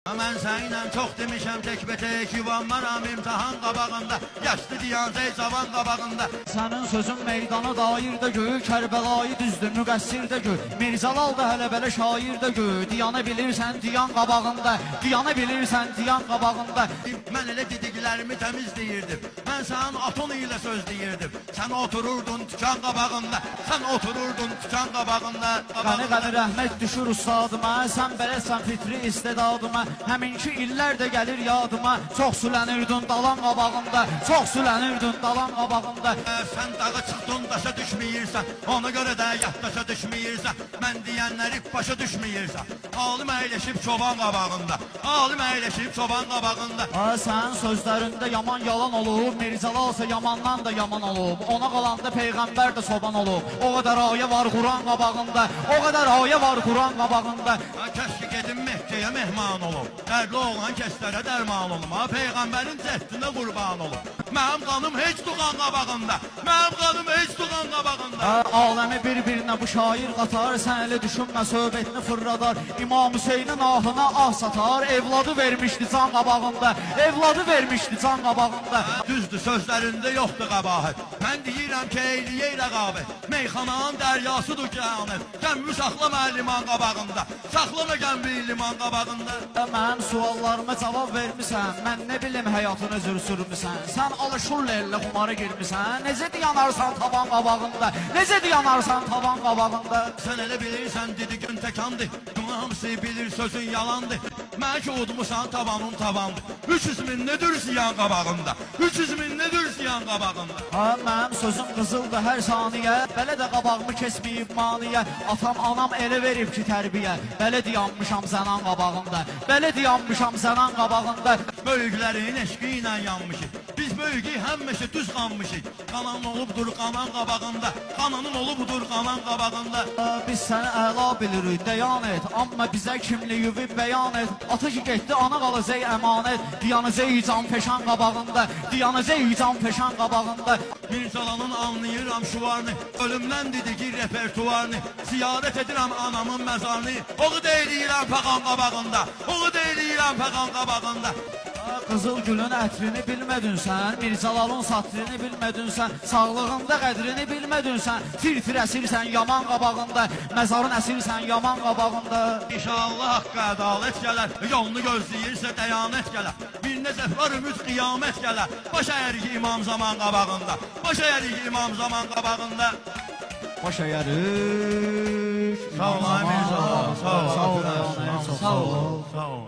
Mən səninlə çox demişəm tək-bətək yuvanmaram imtahan qabağında, yaşlı diyanzey cavan qabağında. Sənin sözün meydana dair də göy, Kərbəlayı düzdür müqəssir də göy, Mirzəlal da hələ belə şair də göy, diyanı bilirsən diyan qabağında, diyanı bilirsən diyan qabağında. Mən elə dediklərimi təmizləyirdim, mən sənin aton ilə söz deyirdim, sən otururdun tükan qabağında, sən otururdun tükan qabağında. Qəni rəhmət düşür ustadıma, sən beləsən fitri istedadıma, həminki illər də gəlir yadıma, çox sülənirdin dalan qabağında, çox sülənirdin dalan qabağında. Sən dağa çıxdın, daşa düşməyirsən, ona görə də yaddaşa düşməyirsən, mən deyənləri başa düşməyirsən. Alim əyləşib çoban qabağında, alim əyləşib çoban qabağında. Sən sözlərində yaman yalan olub, Mirzəlal isə yamandan da yaman olub, ona qalanda Peyğəmbər də soban olub, o qədər ayə var Quran qabağında, o qədər ayə var Quran qabağında. Kəşki gedim Məkkəyə mehman olub, dərdli olan kəslərə dərman olum, Peyğəmbərin cəhdində qurban olub. Mənim qanım heç tuğan qabağında, mənim qanım heç tuğan qabağında. Aləmi bir-birinə bu şair qatar, sən elə düşünmə söhbətini fırradar, İmam Hüseynin ahına ah satar, evladı vermişdi can qabağında, evladı vermişdi can qabağında. Düzdür, sözlərində yoxdur qəbahət, mən deyirəm ki, eyliyə rəqabət, meyxananın dəryasıdır qəyanət, gəmmi saxlama liman qabağında, saxlama gəmmi liman qabağında. Mənim suallarıma cavab vermisən, mən nə bilim həyatını zür sürmüsən, sən alışurla elə xumara girmisən, necə dayanarsan tavan qabağında, necə dayanarsan tavan qabağında. Sən elə bilirsən dedi gün təkandı, hamısı bilir sözün yalandı, mən ki udmusan tavanın tavandı, 300 min nedir ziyan qabağında, 300 min nedir ziyan qabağında. Mənim sözüm qızıldır hər saniyə, belə də qabağımı kesməyib maniyə, atam anam elə verib ki tərbiyə, belə dayanmışam zənan qabağında, belə dayanmışam zənan qabağında. Böyüklərin eşqi ilə yanmışıq, biz böyükü həmməşə düz qanmışıq, qanan olubdur qanan qabağında, qananın olubdur qanan qabağında. Biz səni əla bilirik, dəyan et, amma bizə kimliyi bəyan et, ata ki getdi, ana qalacaq əmanət, diyanacaq can peşan qabağında, diyanacaq can peşan qabağında. Mirzalanın anlayıram şuvarını, ölümdən dedik repertuarını, ziyarət edirəm anamın məzarını, oğu deyilirəm pəqan qabağında, oğu deyilirəm pəqan qabağında. Qızıl gülün ətrini bilmədin sən, Mirzalalın satrini bilmədin sən, sağlığında qədrini bilmədin sən, tir-tir əsirsən yaman qabağında, məzarın əsirsən yaman qabağında. İnşallah haqqa ədalət gələr, yolunu gözləyirsə dəyanət gələr, bir nəzəfər ümid qiyamət gələr, baş əyərik imam zaman qabağında, baş əyərik imam zaman qabağında. Baş əyərik. Sağ ol, Mirzalan, sağ ol. Sağ ol, sağ ol. Sağ ol.